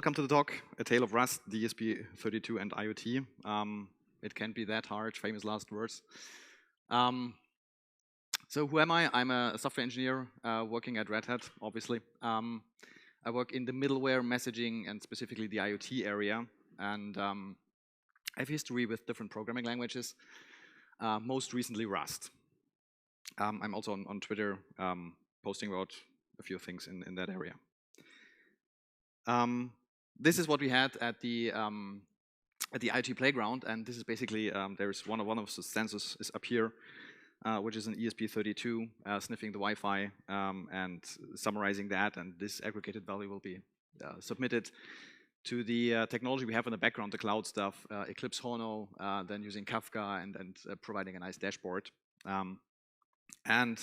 welcome to the talk, A Tale of Rust, ESP32 and IoT. It can't be that hard, famous last words. So who am I? I'm a software engineer working at Red Hat, obviously. I work in the middleware, messaging, and specifically the IoT area. And I have history with different programming languages, most recently Rust. I'm also on Twitter posting about a few things in that area. This is what we had at the IoT playground, and this is basically there's one of the sensors is up here, which is an ESP32 sniffing the Wi-Fi and summarizing that, and this aggregated value will be submitted to the technology we have in the background, the cloud stuff, Eclipse Hono, then using Kafka and providing a nice dashboard. And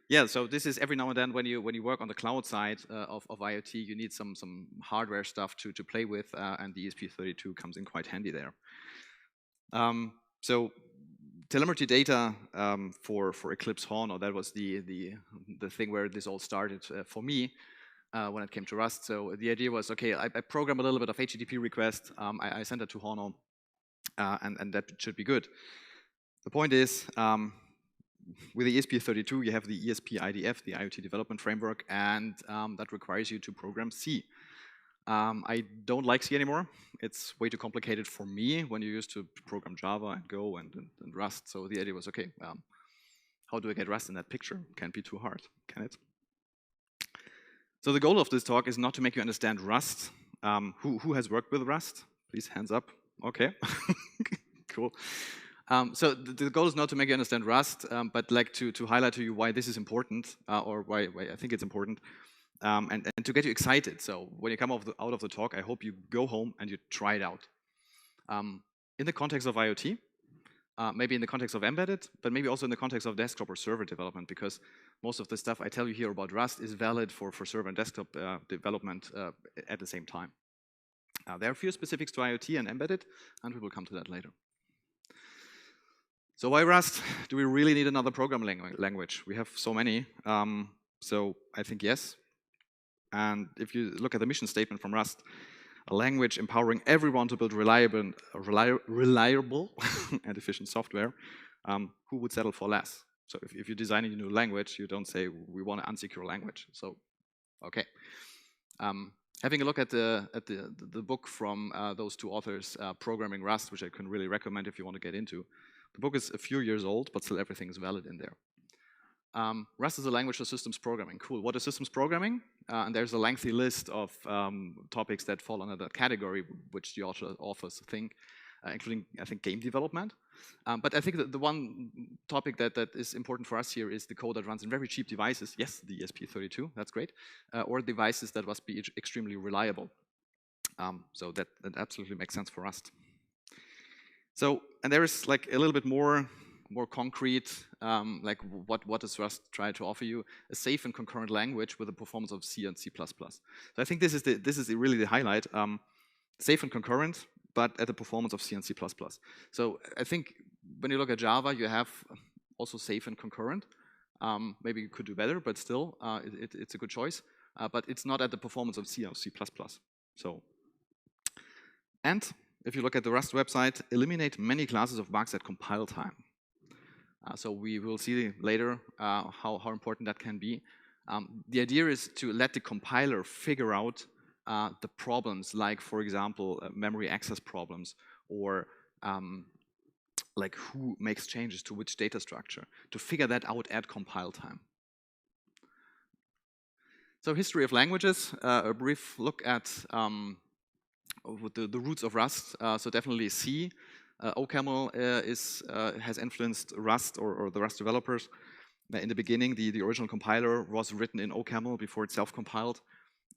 yeah, so this is every now and then when you work on the cloud side of IoT, you need some hardware stuff to play with, and the ESP32 comes in quite handy there. So telemetry data for Eclipse Hono, that was the thing where this all started for me when it came to Rust. So the idea was, okay, I program a little bit of HTTP request, I send it to Hono, and that should be good. The point is, with the ESP32, you have the ESP-IDF, the IoT development framework, and that requires you to program C. I don't like C anymore. It's way too complicated for me when you used to program Java and Go and Rust. So the idea was, okay, how do I get Rust in that picture? Can't be too hard, can it? So the goal of this talk is not to make you understand Rust. Who has worked with Rust? Please, hands up. Okay, cool. So the goal is not to make you understand Rust, but like to highlight to you why this is important, or why I think it's important, and to get you excited. So when you come out of the talk, I hope you go home and you try it out. In the context of IoT, maybe in the context of embedded, but maybe also in the context of desktop or server development, because most of the stuff I tell you here about Rust is valid for server and desktop development at the same time. There are a few specifics to IoT and embedded, and we will come to that later. So why Rust? Do we really need another programming language? We have so many. So I think yes. And if you look at the mission statement from Rust, a language empowering everyone to build reliable and efficient software, who would settle for less? So if you're designing a new language, you don't say, we want an unsecure language. So, okay. Having a look at the book from those two authors, Programming Rust, which I can really recommend if you want to get into. The book is a few years old, but still everything is valid in there. Rust is a language for systems programming. Cool. What is systems programming? And there's a lengthy list of topics that fall under that category, which the authors think, including, I think, game development. But I think that the one topic that is important for us here is the code that runs in very cheap devices. Yes, the ESP32, that's great. Or devices that must be extremely reliable. So that absolutely makes sense for Rust. So, and there is like a little bit more concrete, like what does Rust try to offer you? A safe and concurrent language with the performance of C and C++. So I think this is really the highlight. Safe and concurrent, but at the performance of C and C++. So I think when you look at Java, you have also safe and concurrent. Maybe you could do better, but still, it's a good choice. But it's not at the performance of C or C++. So, and if you look at the Rust website, eliminate many classes of bugs at compile time. So we will see later how important that can be. The idea is to let the compiler figure out the problems, like, for example, memory access problems, or like who makes changes to which data structure, to figure that out at compile time. So history of languages, a brief look at the roots of Rust. So definitely C. OCaml has influenced Rust or the Rust developers. In the beginning, the original compiler was written in OCaml before it self-compiled.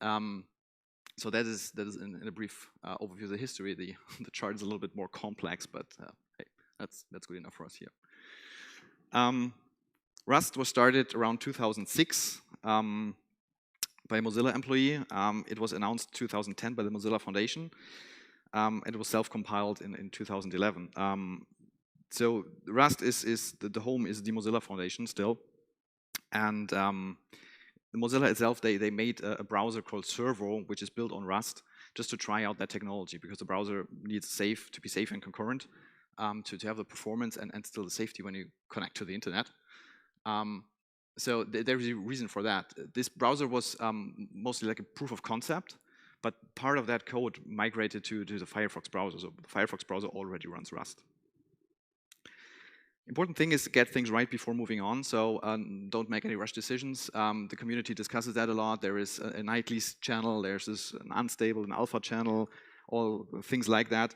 So that is in a brief overview of the history. The chart is a little bit more complex, but hey, that's good enough for us here. Rust was started around 2006. By a Mozilla employee. It was announced 2010 by the Mozilla Foundation. It was self-compiled in 2011. So Rust is the home is the Mozilla Foundation still. And Mozilla itself, they made a browser called Servo, which is built on Rust, just to try out that technology, because the browser needs to be safe and concurrent, to have the performance and still the safety when you connect to the internet. So there's a reason for that. This browser was mostly like a proof of concept, but part of that code migrated to the Firefox browser. So the Firefox browser already runs Rust. Important thing is to get things right before moving on, so don't make any rush decisions. The community discusses that a lot. There is an nightly channel, there's an unstable, an alpha channel, all things like that.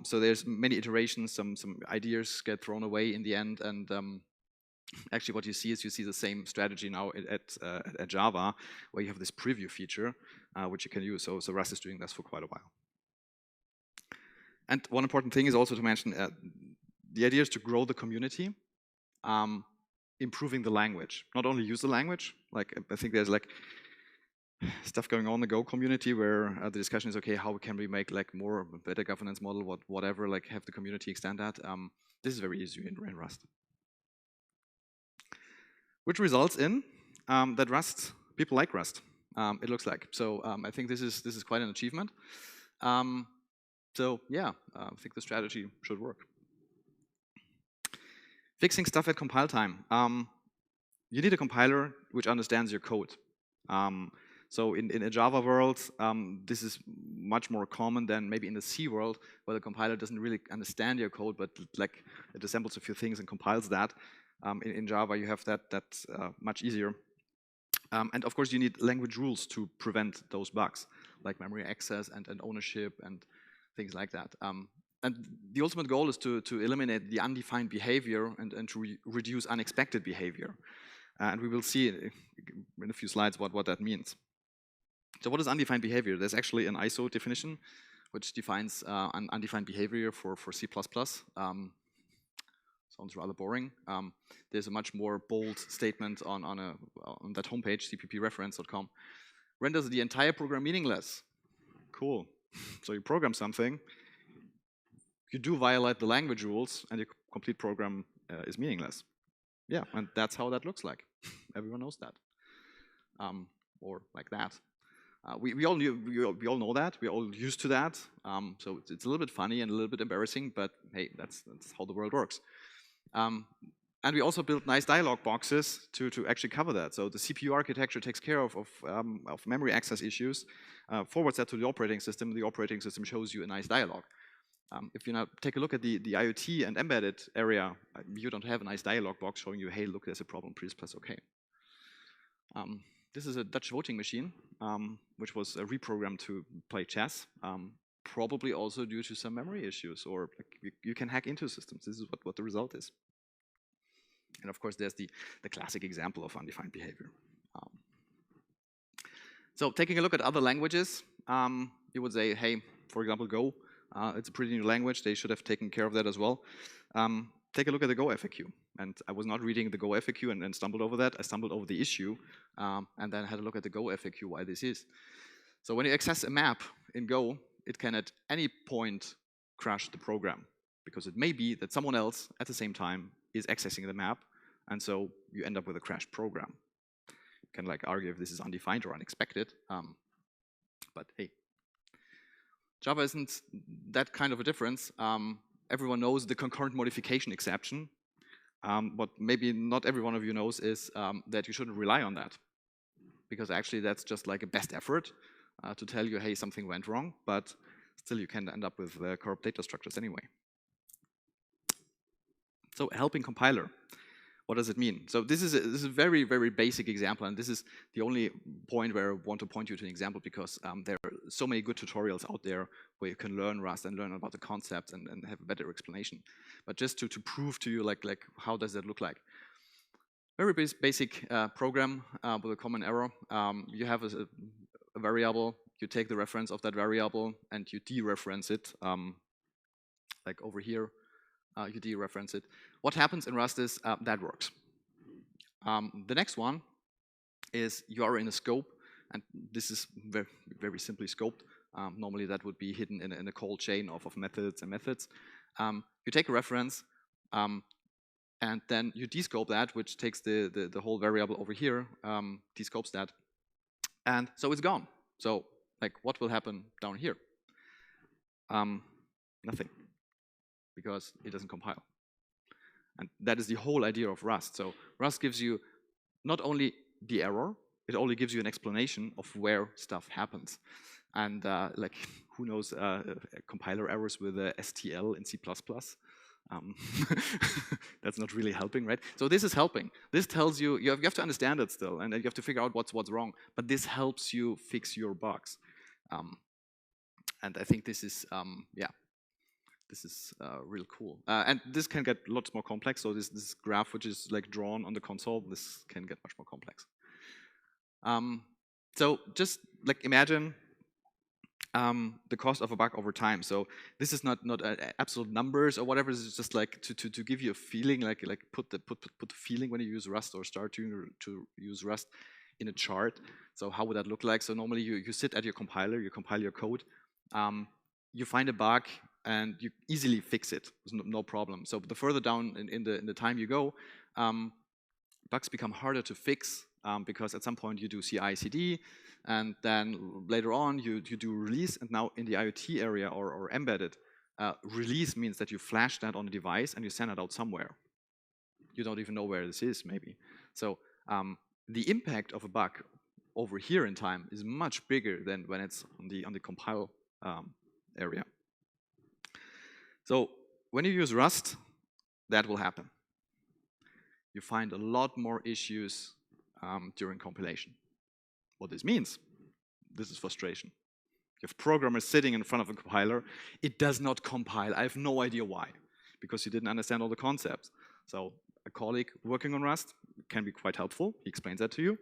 So there's many iterations, some ideas get thrown away in the end, and actually what you see is the same strategy now at Java, where you have this preview feature, which you can use. So Rust is doing this for quite a while. And one important thing is also to mention, the idea is to grow the community, improving the language. Not only use the language, like I think there's like stuff going on in the Go community where the discussion is, okay, how can we make like better governance model, whatever, like have the community extend that. This is very easy in Rust. Which results in that people like Rust, it looks like. So I think this is quite an achievement. So yeah, I think the strategy should work. Fixing stuff at compile time. You need a compiler which understands your code. So in a Java world, this is much more common than maybe in the C world, where the compiler doesn't really understand your code, but like it assembles a few things and compiles that. In Java, you have that's much easier. And of course, you need language rules to prevent those bugs, like memory access and ownership and things like that. And the ultimate goal is to eliminate the undefined behavior and to reduce unexpected behavior. And we will see in a few slides what that means. So what is undefined behavior? There's actually an ISO definition which defines undefined behavior for C++. Sounds rather boring. There's a much more bold statement on that homepage, cppreference.com. Renders the entire program meaningless. Cool. So you program something, you do violate the language rules, and your complete program is meaningless. Yeah, and that's how that looks like. Everyone knows that. Or like that. We all know that. We're all used to that. So it's a little bit funny and a little bit embarrassing, but hey, that's how the world works. And we also built nice dialog boxes to actually cover that. So the CPU architecture takes care of memory access issues, forwards that to the operating system. The operating system shows you a nice dialog. If you now take a look at the IoT and embedded area, you don't have a nice dialog box showing you, hey, look, there's a problem, please press OK. This is a Dutch voting machine, which was reprogrammed to play chess, probably also due to some memory issues, or like, you can hack into systems. This is what the result is. And of course, there's the classic example of undefined behavior. So taking a look at other languages, you would say, hey, for example, Go. It's a pretty new language. They should have taken care of that as well. Take a look at the Go FAQ. And I was not reading the Go FAQ and stumbled over that. I stumbled over the issue and then had a look at the Go FAQ, why this is. So when you access a map in Go, it can at any point crash the program, because it may be that someone else at the same time is accessing the map, and so you end up with a crashed program. You can like argue if this is undefined or unexpected, but hey. Java isn't that kind of a difference. Everyone knows the concurrent modification exception. What maybe not every one of you knows is that you shouldn't rely on that, because actually that's just like a best effort to tell you, hey, something went wrong, but still you can end up with corrupt data structures anyway. So helping compiler. What does it mean? So this is a very, very basic example, and this is the only point where I want to point you to an example, because there are so many good tutorials out there where you can learn Rust and learn about the concepts and have a better explanation. But just to prove to you, like how does that look like? Very basic program with a common error. You have a variable, you take the reference of that variable, and you dereference it, like over here. You dereference it. What happens in Rust is that works. The next one is you are in a scope, and this is very, very simply scoped. Normally that would be hidden in a call chain of methods and methods. You take a reference, and then you descope that, which takes the whole variable over here, descopes that, and so it's gone. So like, what will happen down here? Nothing, because it doesn't compile. And that is the whole idea of Rust. So Rust gives you not only the error, it only gives you an explanation of where stuff happens. And like, who knows compiler errors with STL in C++? That's not really helping, right? So this is helping. This tells you, you have to understand it still, and you have to figure out what's wrong. But this helps you fix your bugs. And I think this is, yeah, this is real cool. And this can get lots more complex. So this graph, which is like drawn on the console, this can get much more complex. So just like imagine the cost of a bug over time. So this is not absolute numbers or whatever. It's just like to give you a feeling, like put the feeling when you use Rust or start to use Rust in a chart. So how would that look like? So normally you sit at your compiler, you compile your code, you find a bug, and you easily fix it. There's no problem. So the further down in the time you go, bugs become harder to fix because at some point you do CI/CD, and then later on you do release. And now in the IoT area or embedded, release means that you flash that on a device and you send it out somewhere. You don't even know where this is, maybe. So the impact of a bug over here in time is much bigger than when it's on the compile area. So when you use Rust, that will happen. You find a lot more issues during compilation. What this means, this is frustration. You have programmers sitting in front of a compiler. It does not compile. I have no idea why, because you didn't understand all the concepts. So a colleague working on Rust can be quite helpful. He explains that to you.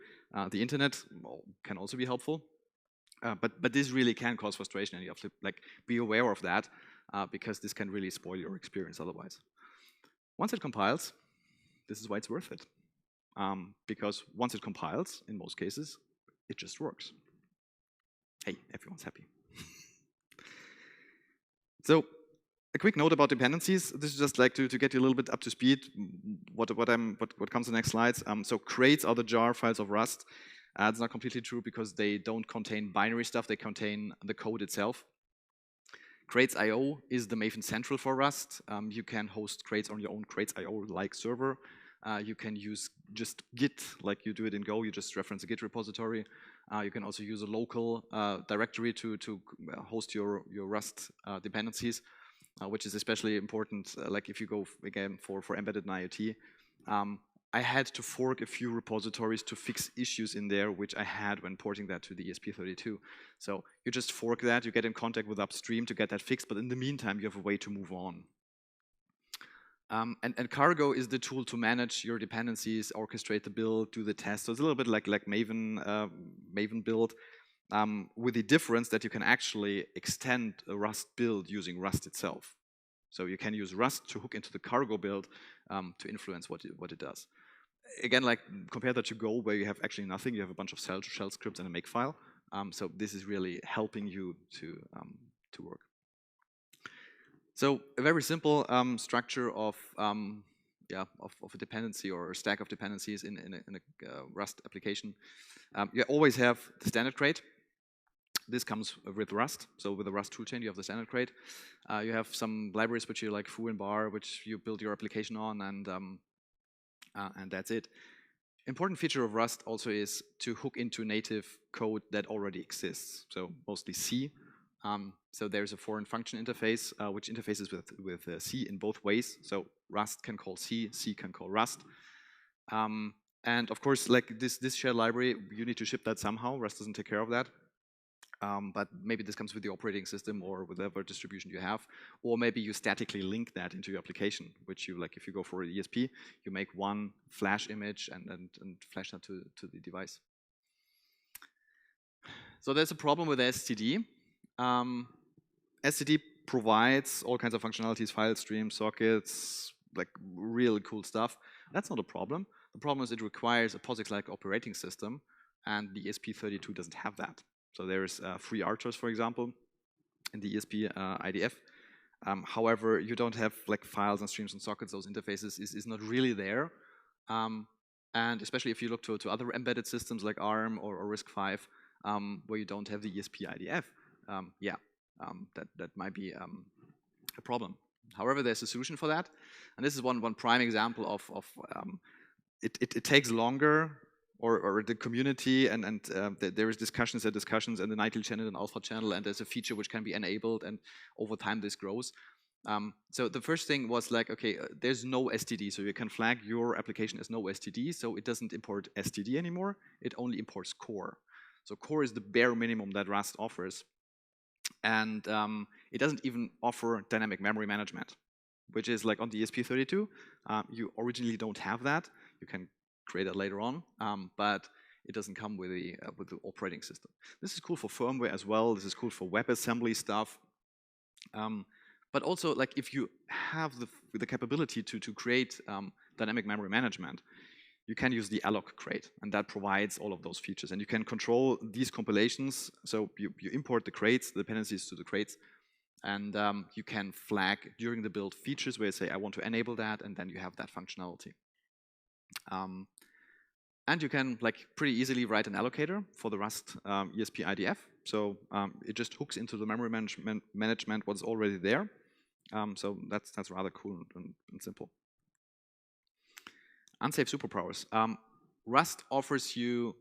The internet can also be helpful. But this really can cause frustration, and you have to like be aware of that because this can really spoil your experience otherwise. Once it compiles, this is why it's worth it. Because once it compiles, in most cases, it just works. Hey, everyone's happy. So a quick note about dependencies. This is just like to get you a little bit up to speed. What comes in the next slides. So crates are the jar files of Rust. It's not completely true because they don't contain binary stuff. They contain the code itself. Crates.io is the Maven Central for Rust. You can host crates on your own Crates.io-like server. You can use just Git, like you do it in Go. You just reference a Git repository. You can also use a local directory to host your Rust dependencies, which is especially important. Like if you go again for embedded and IoT. I had to fork a few repositories to fix issues in there, which I had when porting that to the ESP32. So you just fork that, you get in contact with upstream to get that fixed, but in the meantime, you have a way to move on. And Cargo is the tool to manage your dependencies, orchestrate the build, do the test. So it's a little bit like Maven build, with the difference that you can actually extend a Rust build using Rust itself. So you can use Rust to hook into the Cargo build to influence what it does. Again, like compare that to Go, where you have actually nothing. You have a bunch of shell scripts and a makefile. So this is really helping you to work. So a very simple structure of a dependency or a stack of dependencies in a Rust application. You always have the standard crate. This comes with Rust. So with the Rust toolchain, you have the standard crate. You have some libraries which you like foo and bar, which you build your application on, and that's it. Important feature of Rust also is to hook into native code that already exists. So mostly C. So there's a foreign function interface which interfaces with C in both ways. So Rust can call C, C can call Rust. And of course, like this shared library, you need to ship that somehow. Rust doesn't take care of that. But maybe this comes with the operating system or whatever distribution you have, or maybe you statically link that into your application, which you like if you go for an ESP, you make one flash image and flash that to the device. So there's a problem with STD. STD provides all kinds of functionalities, file streams, sockets, like really cool stuff. That's not a problem. The problem is it requires a POSIX-like operating system, and the ESP32 doesn't have that. So there's FreeRTOS, for example, in the ESP-IDF. However, you don't have like files and streams and sockets. Those interfaces is not really there. And especially if you look to other embedded systems like ARM or RISC-V, where you don't have the ESP-IDF, that might be a problem. However, there's a solution for that, and this is one prime example of it takes longer, or the community and there is discussions and the nightly channel and alpha channel, and there's a feature which can be enabled, and over time this grows. So the first thing was like, okay, there's no STD, so you can flag your application as no STD, so it doesn't import STD anymore, it only imports core. So core is the bare minimum that Rust offers. And it doesn't even offer dynamic memory management, which is like on the ESP32, you originally don't have that. You can create that later on, but it doesn't come with the operating system. This is cool for firmware as well. This is cool for WebAssembly stuff. But also, like, if you have the capability to create dynamic memory management, you can use the alloc crate, and that provides all of those features. And you can control these compilations. So you import the crates, the dependencies to the crates, and you can flag during the build features where you say, I want to enable that, and then you have that functionality. And you can like pretty easily write an allocator for the Rust ESP-IDF. So it just hooks into the memory management what's already there. So that's rather cool and simple. Unsafe superpowers. Rust offers you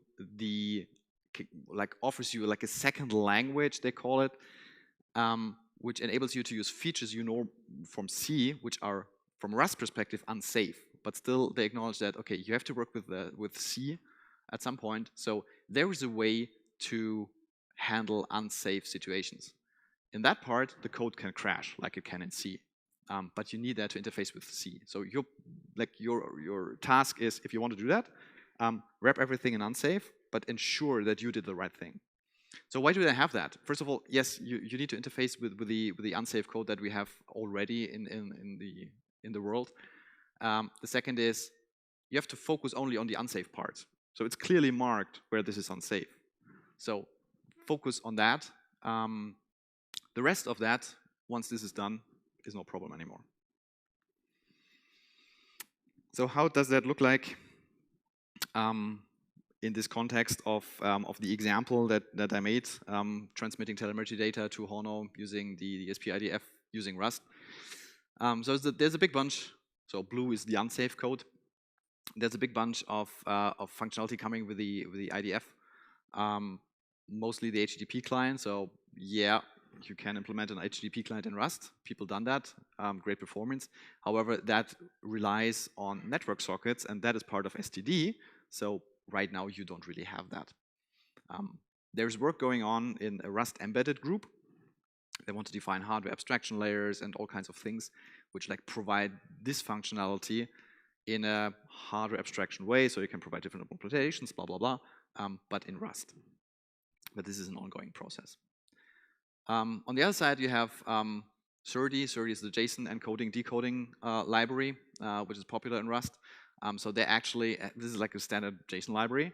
like a second language, they call it, which enables you to use features you know from C, which are from a Rust perspective unsafe. But still, they acknowledge that, okay, you have to work with C at some point. So there is a way to handle unsafe situations. In that part, the code can crash like it can in C. But you need that to interface with C. So your task is, if you want to do that, wrap everything in unsafe, but ensure that you did the right thing. So why do they have that? First of all, yes, you need to interface with the unsafe code that we have already in the world. The second is you have to focus only on the unsafe parts. So it's clearly marked where this is unsafe. So focus on that. The rest of that, once this is done, is no problem anymore. So how does that look like in this context of the example that I made, transmitting telemetry data to Hono using the ESP-IDF using Rust? So there's a big bunch. So blue is the unsafe code. There's a big bunch of functionality coming with the IDF. Mostly the HTTP client. So yeah, you can implement an HTTP client in Rust. People done that. Great performance. However, that relies on network sockets, and that is part of STD. So right now, you don't really have that. There's work going on in a Rust embedded group. They want to define hardware abstraction layers and all kinds of things which like provide this functionality in a hardware abstraction way, so you can provide different implementations, blah, blah, blah, but in Rust. But this is an ongoing process. On the other side, you have SERDI. SERDI is the JSON encoding decoding library, which is popular in Rust. So they actually, this is like a standard JSON library,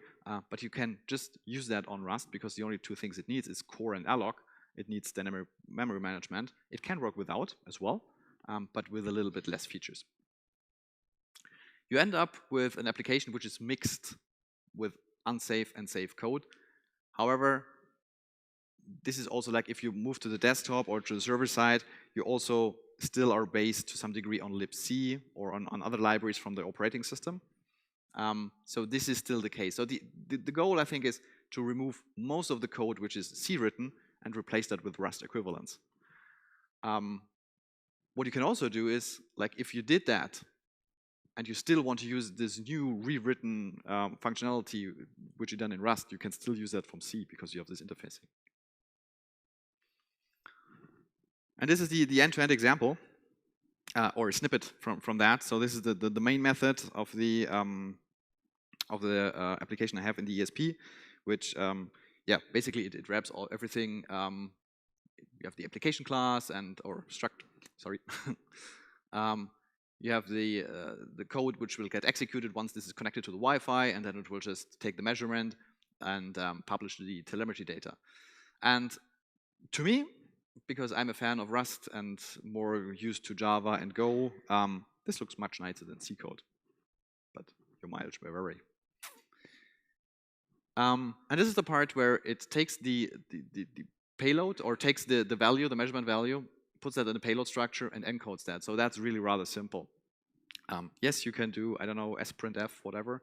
but you can just use that on Rust because the only two things it needs is core and alloc. It needs dynamic memory management. It can work without as well, but with a little bit less features. You end up with an application which is mixed with unsafe and safe code. However, this is also like if you move to the desktop or to the server side, you also still are based to some degree on libc or on other libraries from the operating system. So this is still the case. So the goal, I think, is to remove most of the code which is C written and replace that with Rust equivalents. What you can also do is, like if you did that and you still want to use this new rewritten functionality which you done in Rust, you can still use that from C because you have this interfacing. And this is the end-to-end example, or a snippet from that. So this is the main method of the application I have in the ESP, which yeah, basically it wraps everything. You have the application class or struct. Sorry. You have the code which will get executed once this is connected to the Wi-Fi, and then it will just take the measurement and publish the telemetry data. And to me, because I'm a fan of Rust and more used to Java and Go, this looks much nicer than C code, but your mileage may vary. And this is the part where it takes the payload, or takes the value, the measurement value, puts that in a payload structure and encodes that. So that's really rather simple. Yes, you can do, I don't know, sprintf, whatever,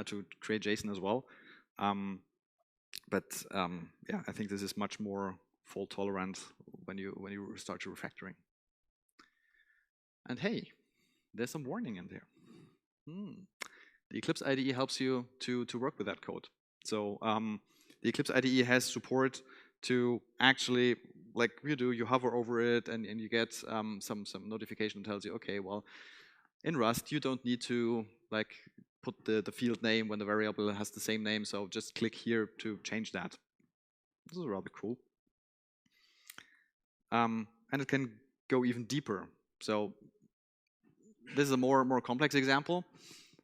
to create JSON as well. But yeah, I think this is much more fault tolerant when you start your refactoring. And hey, there's some warning in there. The Eclipse IDE helps you to work with that code. So the Eclipse IDE has support to actually, like you do, you hover over it and you get some notification that tells you, okay, well, in Rust you don't need to like put the field name when the variable has the same name, so just click here to change that. This is rather cool. And it can go even deeper. So this is a more complex example.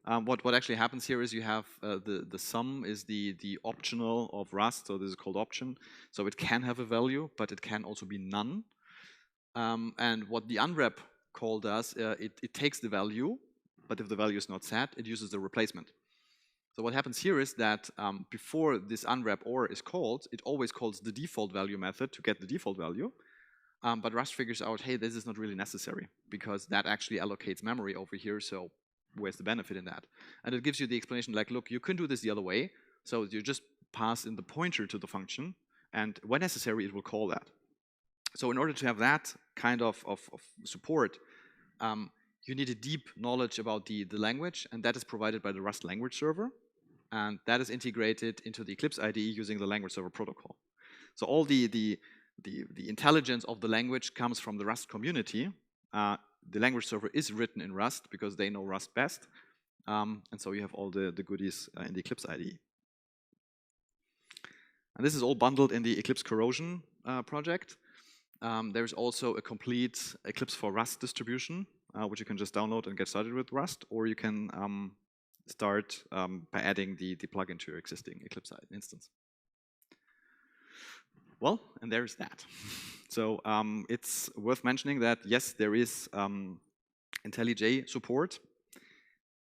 What actually happens here is you have the sum is the optional of Rust, so this is called option. So it can have a value, but it can also be none. And what the unwrap call does, it takes the value, but if the value is not set, it uses the replacement. So what happens here is that before this unwrap OR is called, it always calls the default value method to get the default value. But Rust figures out, hey, this is not really necessary because that actually allocates memory over here, so where's the benefit in that? And it gives you the explanation like, look, you can do this the other way. So you just pass in the pointer to the function, and when necessary, it will call that. So in order to have that kind of support, you need a deep knowledge about the language, and that is provided by the Rust language server. And that is integrated into the Eclipse IDE using the language server protocol. So all the intelligence of the language comes from the Rust community. The language server is written in Rust because they know Rust best. And so you have all the goodies in the Eclipse IDE. And this is all bundled in the Eclipse Corrosion project. There's also a complete Eclipse for Rust distribution, which you can just download and get started with Rust, or you can start by adding the plugin to your existing Eclipse instance. Well, and there's that. So it's worth mentioning that, yes, there is IntelliJ support.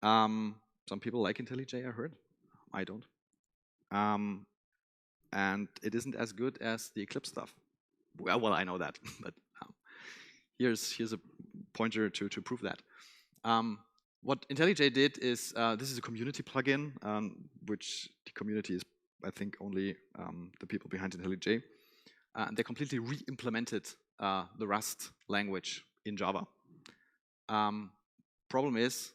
Some people like IntelliJ, I heard. I don't. And it isn't as good as the Eclipse stuff. Well, I know that, but here's a pointer to prove that. What IntelliJ did is, this is a community plugin, which the community is, I think, only the people behind IntelliJ. They completely re-implemented the Rust language in Java. Problem is,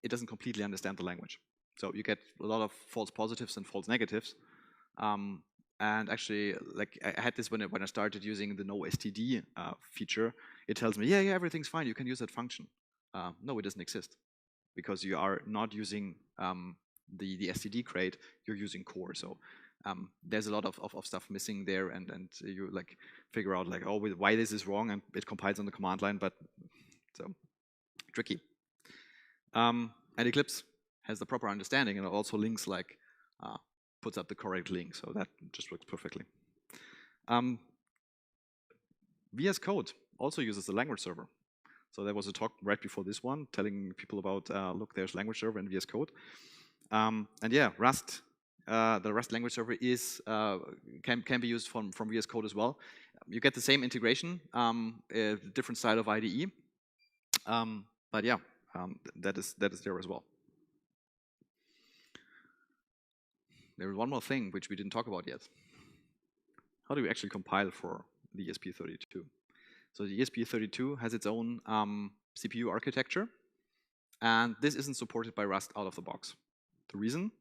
it doesn't completely understand the language. So you get a lot of false positives and false negatives. And actually, like I had this when I started using the no STD feature. It tells me, yeah, everything's fine. You can use that function. No, it doesn't exist because you are not using the STD crate. You're using core. So there's a lot of stuff missing there, and you like figure out like, oh, why this is wrong, and it compiles on the command line. But so tricky. And Eclipse has the proper understanding, and it also links like. Puts up the correct link, so that just works perfectly. VS Code also uses the language server. So there was a talk right before this one telling people about, look, there's language server in VS Code. And yeah, Rust, the Rust language server is can be used from VS Code as well. You get the same integration, different style of IDE. But yeah, that is there as well. There is one more thing which we didn't talk about yet. How do we actually compile for the ESP32? So the ESP32 has its own CPU architecture, and this isn't supported by Rust out of the box. The reason?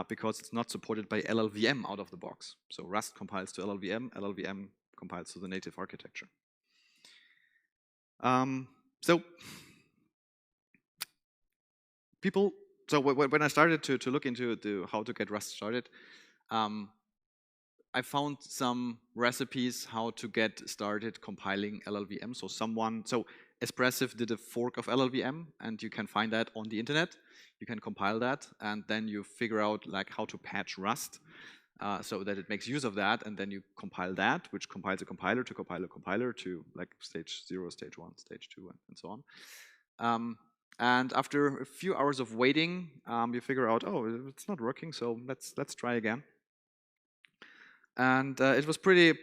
Because it's not supported by LLVM out of the box. So Rust compiles to LLVM, LLVM compiles to the native architecture. So when I started to look into how to get Rust started, I found some recipes how to get started compiling LLVM. So Espressif did a fork of LLVM, and you can find that on the internet. You can compile that, and then you figure out like how to patch Rust. so that it makes use of that, and then you compile that, which compiles a compiler to compile a compiler to like stage 0, stage 1, stage 2, and so on. And after a few hours of waiting, you figure out, oh, it's not working, so let's try again. And it was pretty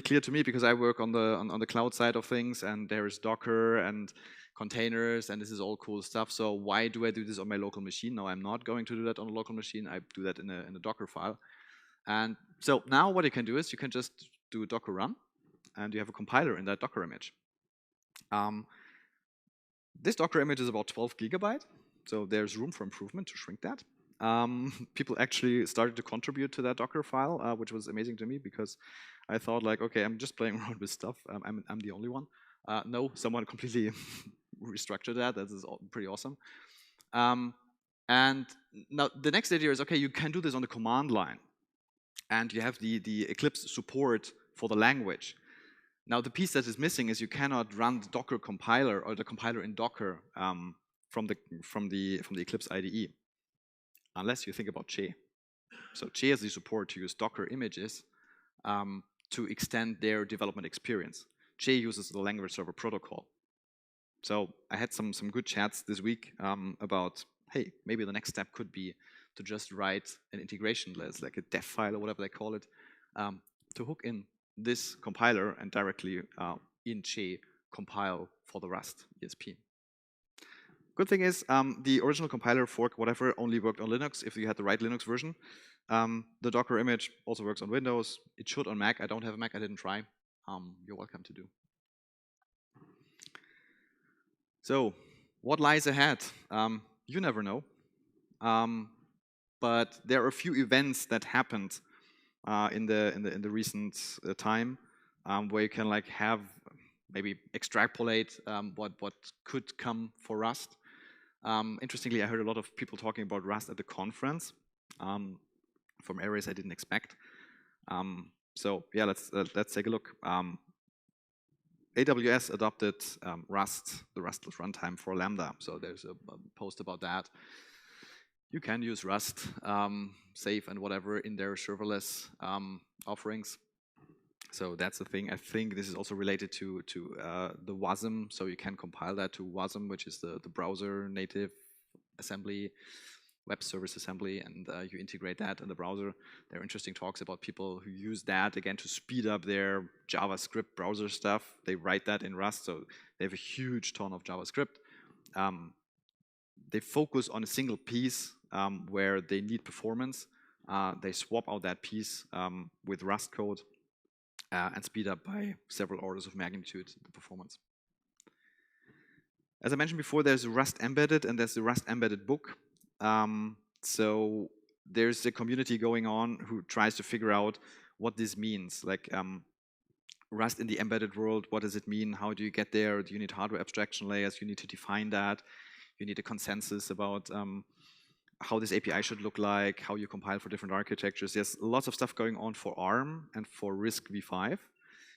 clear to me, because I work on the cloud side of things, and there is Docker and containers, and this is all cool stuff. So why do I do this on my local machine? No, I'm not going to do that on a local machine. I do that in a Docker file. And so now what you can do is you can just do a Docker run, and you have a compiler in that Docker image. This Docker image is about 12 gigabyte, so there's room for improvement to shrink that. People actually started to contribute to that Docker file, which was amazing to me, because I thought like, okay, I'm just playing around with stuff. I'm the only one. No, someone completely restructured that. That is pretty awesome. And now the next idea is, okay, you can do this on the command line, and you have the Eclipse support for the language. Now the piece that is missing is you cannot run the Docker compiler or the compiler in Docker from the Eclipse IDE, unless you think about Che. So Che has the support to use Docker images to extend their development experience. Che uses the language server protocol. So I had some good chats this week about, hey, maybe the next step could be to just write an integration list, like a def file or whatever they call it, to hook in this compiler and directly in Che compile for the Rust ESP. Good thing is the original compiler, fork, whatever, only worked on Linux if you had the right Linux version. The Docker image also works on Windows. It should on Mac. I don't have a Mac. I didn't try. You're welcome to do. So what lies ahead? You never know. But there are a few events that happened in the recent time where you can like have maybe extrapolate what could come for Rust. Interestingly, I heard a lot of people talking about Rust at the conference from areas I didn't expect. So yeah, let's take a look. AWS adopted Rust, the Rustless runtime for Lambda. So there's a post about that. You can use Rust, safe and whatever in their serverless offerings. So that's the thing. I think this is also related to the WASM. So you can compile that to WASM, which is the browser native assembly, web service assembly, and you integrate that in the browser. There are interesting talks about people who use that, again, to speed up their JavaScript browser stuff. They write that in Rust, so they have a huge ton of JavaScript. They focus on a single piece where they need performance. They swap out that piece with Rust code and speed up by several orders of magnitude the performance. As I mentioned before, there's Rust Embedded and there's the Rust Embedded book. So there's a community going on who tries to figure out what this means. Like Rust in the embedded world, what does it mean? How do you get there? Do you need hardware abstraction layers? You need to define that. You need a consensus about how this API should look like, how you compile for different architectures. There's lots of stuff going on for ARM and for RISC-V5,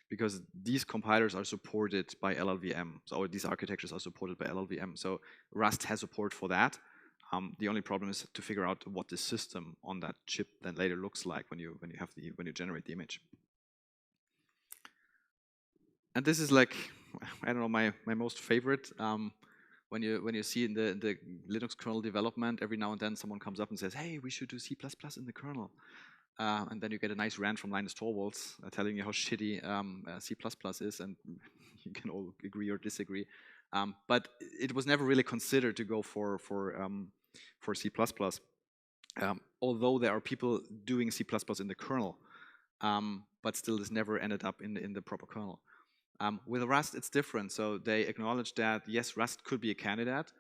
because these compilers are supported by LLVM. So these architectures are supported by LLVM. So Rust has support for that. The only problem is to figure out what the system on that chip then later looks like when you generate the image. And this is like, I don't know, my most favorite. When you see in the Linux kernel development, every now and then someone comes up and says, hey, we should do C++ in the kernel. And then you get a nice rant from Linus Torvalds telling you how shitty C++ is, and you can all agree or disagree. But it was never really considered to go for C++. Although there are people doing C++ in the kernel, but still this never ended up in the proper kernel. With Rust, it's different. So they acknowledge that, yes, Rust could be a candidate.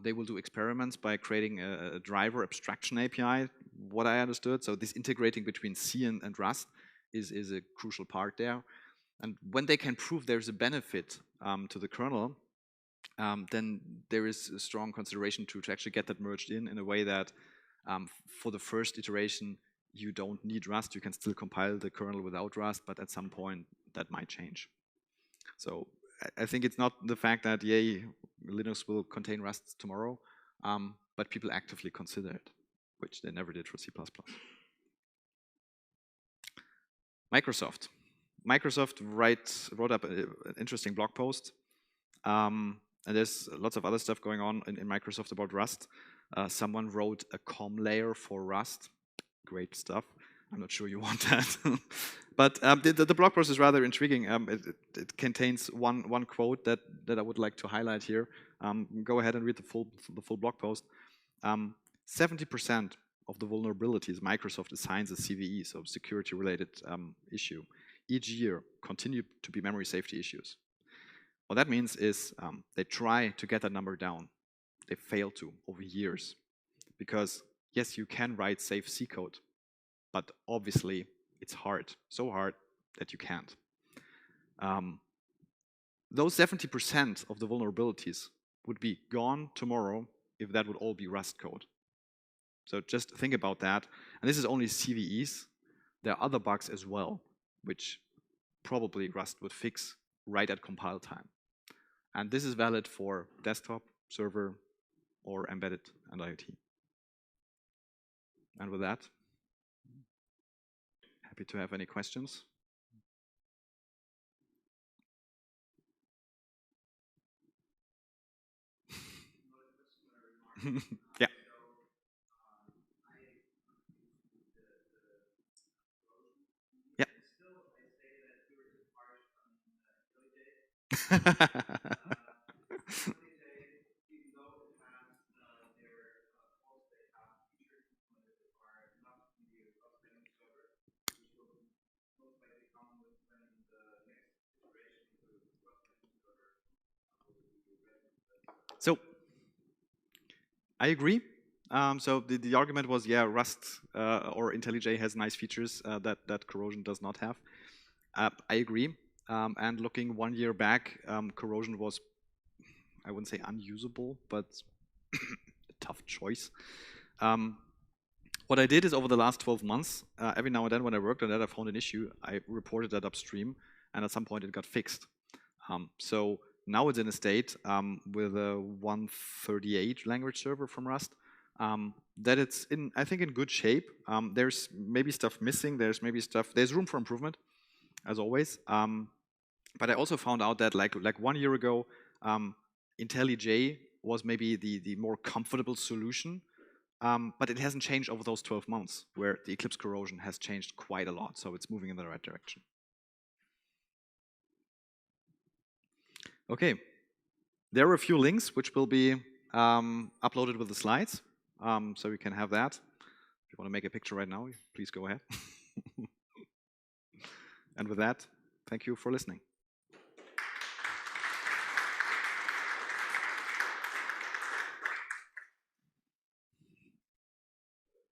They will do experiments by creating a driver abstraction API, what I understood. So this integrating between C and Rust is a crucial part there. And when they can prove there's a benefit to the kernel, then there is a strong consideration to actually get that merged in a way that for the first iteration, you don't need Rust. You can still compile the kernel without Rust, but at some point, that might change. So I think it's not the fact that, yay, Linux will contain Rust tomorrow, but people actively consider it, which they never did for C++. Microsoft. Microsoft wrote up an interesting blog post. And there's lots of other stuff going on in Microsoft about Rust. Someone wrote a COM layer for Rust. Great stuff. I'm not sure you want that. But the blog post is rather intriguing. It contains one quote that I would like to highlight here. Go ahead and read the full blog post. 70% of the vulnerabilities Microsoft assigns as CVE, so security-related issue, each year continue to be memory safety issues. What that means is they try to get that number down. They fail to over years. Because yes, you can write safe C code, but obviously it's hard, so hard that you can't. Those 70% of the vulnerabilities would be gone tomorrow if that would all be Rust code. So just think about that. And this is only CVEs. There are other bugs as well, which probably Rust would fix right at compile time. And this is valid for desktop, server, or embedded and IoT. And with that, happy to have any questions. Yeah. So I agree. So the argument was, yeah, Rust or IntelliJ has nice features that Corrosion does not have. I agree. And looking 1 year back, Corrosion was, I wouldn't say unusable, but a tough choice. What I did is over the last 12 months, every now and then when I worked on that, I found an issue, I reported that upstream, and at some point it got fixed. So now it's in a state with a 138 language server from Rust that it's in, I think, in good shape. There's maybe stuff missing. There's room for improvement, as always. But I also found out that like 1 year ago, IntelliJ was maybe the more comfortable solution. But it hasn't changed over those 12 months, where the Eclipse Corrosion has changed quite a lot. So it's moving in the right direction. Okay, there are a few links which will be uploaded with the slides, so you can have that. If you want to make a picture right now, please go ahead. And with that, thank you for listening.